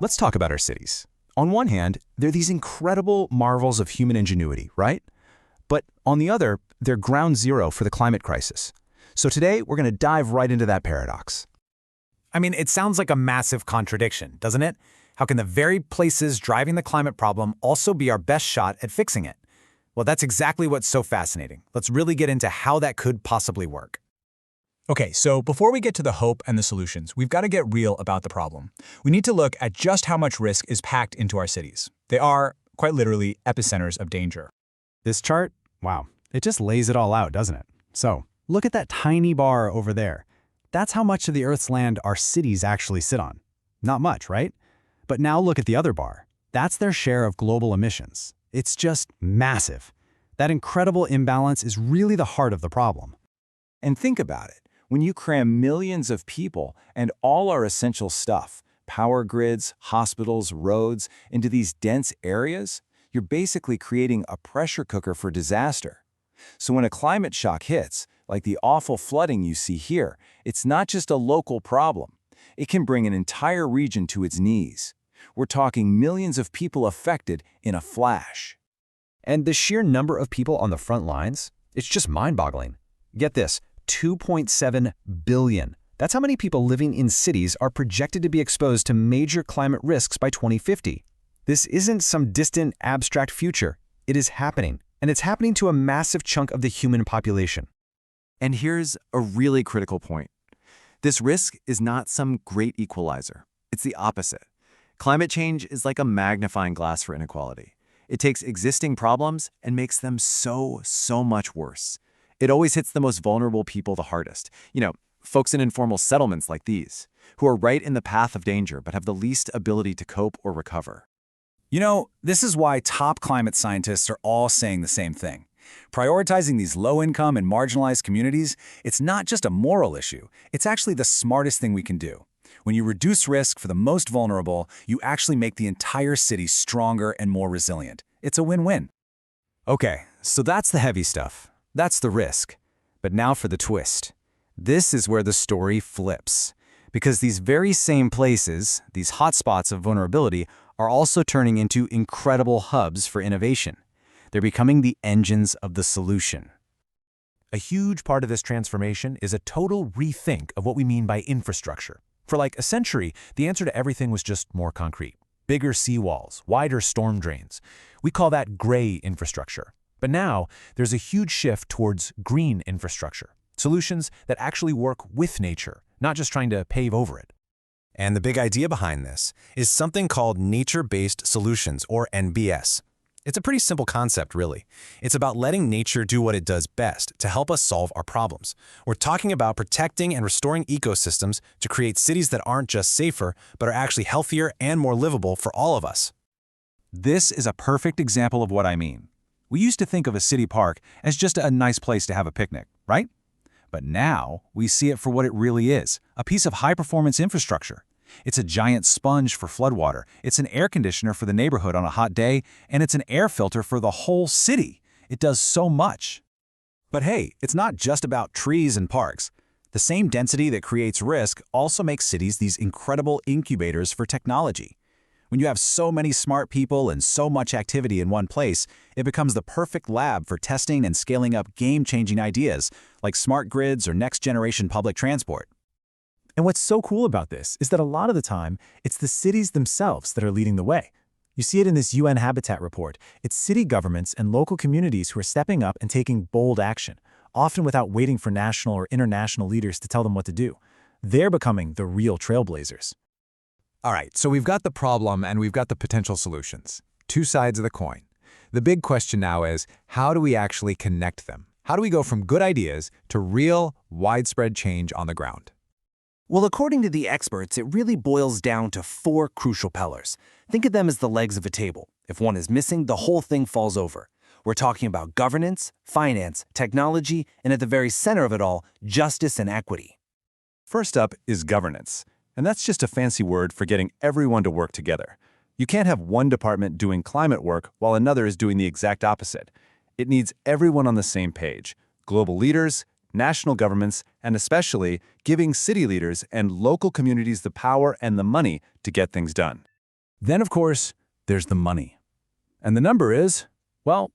Let's talk about our cities. On one hand, they're these incredible marvels of human ingenuity, right? But on the other, they're ground zero for the climate crisis. So today, we're going to dive right into that paradox. I mean, it sounds like a massive contradiction, doesn't it? How can the very places driving the climate problem also be our best shot at fixing it? Well, that's exactly what's so fascinating. Let's really get into how that could possibly work. Okay, so before we get to the hope and the solutions, we've got to get real about the problem. We need to look at just how much risk is packed into our cities. They are, quite literally, epicenters of danger. This chart, wow, it just lays it all out, doesn't it? So, look at that tiny bar over there. That's how much of the Earth's land our cities actually sit on. Not much, right? But now look at the other bar. That's their share of global emissions. It's just massive. That incredible imbalance is really the heart of the problem. And think about it. When you cram millions of people and all our essential stuff, power grids, hospitals, roads, into these dense areas, you're basically creating a pressure cooker for disaster. So when a climate shock hits, like the awful flooding you see here, it's not just a local problem. It can bring an entire region to its knees. We're talking millions of people affected in a flash. And the sheer number of people on the front lines, it's just mind-boggling. Get this, 2.7 billion. That's how many people living in cities are projected to be exposed to major climate risks by 2050. This isn't some distant, abstract future. It is happening, and it's happening to a massive chunk of the human population. And here's a really critical point. This risk is not some great equalizer. It's the opposite. Climate change is like a magnifying glass for inequality. It takes existing problems and makes them so much worse. It always hits the most vulnerable people the hardest. Folks in informal settlements like these, who are right in the path of danger but have the least ability to cope or recover. This is why top climate scientists are all saying the same thing. Prioritizing these low-income and marginalized communities, it's not just a moral issue, it's actually the smartest thing we can do. When you reduce risk for the most vulnerable, you actually make the entire city stronger and more resilient. It's a win-win. Okay, so that's the heavy stuff. That's the risk. But now for the twist. This is where the story flips. Because these very same places, these hotspots of vulnerability, are also turning into incredible hubs for innovation. They're becoming the engines of the solution. A huge part of this transformation is a total rethink of what we mean by infrastructure. For like a century, the answer to everything was just more concrete. Bigger seawalls, wider storm drains. We call that gray infrastructure. But now, there's a huge shift towards green infrastructure. Solutions that actually work with nature, not just trying to pave over it. And the big idea behind this is something called nature-based solutions, or NBS. It's a pretty simple concept, really. It's about letting nature do what it does best to help us solve our problems. We're talking about protecting and restoring ecosystems to create cities that aren't just safer, but are actually healthier and more livable for all of us. This is a perfect example of what I mean. We used to think of a city park as just a nice place to have a picnic, right? But now we see it for what it really is, a piece of high-performance infrastructure. It's a giant sponge for floodwater, it's an air conditioner for the neighborhood on a hot day, and it's an air filter for the whole city. It does so much. But hey, it's not just about trees and parks. The same density that creates risk also makes cities these incredible incubators for technology. When you have so many smart people and so much activity in one place, it becomes the perfect lab for testing and scaling up game-changing ideas like smart grids or next-generation public transport. And what's so cool about this is that a lot of the time, it's the cities themselves that are leading the way. You see it in this UN Habitat report. It's city governments and local communities who are stepping up and taking bold action, often without waiting for national or international leaders to tell them what to do. They're becoming the real trailblazers. All right, so we've got the problem and we've got the potential solutions. Two sides of the coin. The big question now is, how do we actually connect them? How do we go from good ideas to real, widespread change on the ground? Well, according to the experts, it really boils down to four crucial pillars. Think of them as the legs of a table. If one is missing, the whole thing falls over. We're talking about governance, finance, technology, and at the very center of it all, justice and equity. First up is governance. And that's just a fancy word for getting everyone to work together. You can't have one department doing climate work while another is doing the exact opposite. It needs everyone on the same page. Global leaders, national governments, and especially giving city leaders and local communities the power and the money to get things done. Then, of course, there's the money. And the number is, well,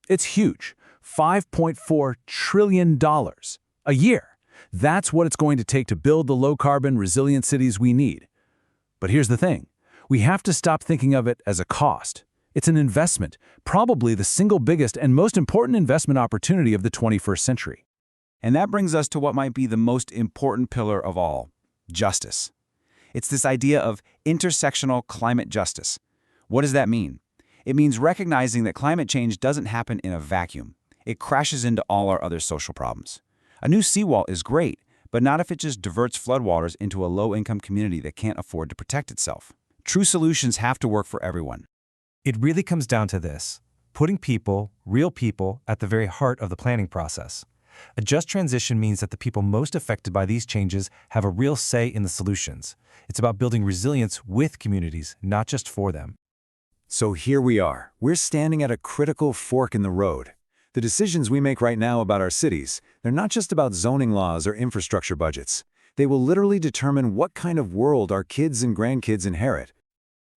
it's huge. $5.4 trillion a year. That's what it's going to take to build the low-carbon, resilient cities we need. But here's the thing. We have to stop thinking of it as a cost. It's an investment, probably the single biggest and most important investment opportunity of the 21st century. And that brings us to what might be the most important pillar of all, justice. It's this idea of intersectional climate justice. What does that mean? It means recognizing that climate change doesn't happen in a vacuum. It crashes into all our other social problems. A new seawall is great, but not if it just diverts floodwaters into a low-income community that can't afford to protect itself. True solutions have to work for everyone. It really comes down to this: putting people, real people, at the very heart of the planning process. A just transition means that the people most affected by these changes have a real say in the solutions. It's about building resilience with communities, not just for them. So here we are. We're standing at a critical fork in the road. The decisions we make right now about our cities, they're not just about zoning laws or infrastructure budgets. They will literally determine what kind of world our kids and grandkids inherit.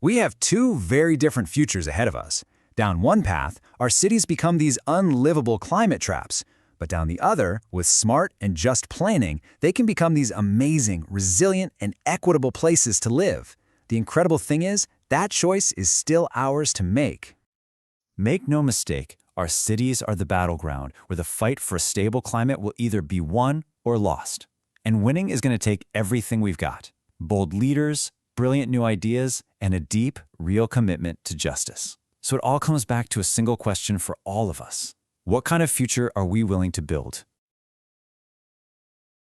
We have two very different futures ahead of us. Down one path, our cities become these unlivable climate traps. But down the other, with smart and just planning, they can become these amazing, resilient, and equitable places to live. The incredible thing is, that choice is still ours to make. Make no mistake, our cities are the battleground where the fight for a stable climate will either be won or lost. And winning is going to take everything we've got: bold leaders, brilliant new ideas, and a deep, real commitment to justice. So it all comes back to a single question for all of us. What kind of future are we willing to build?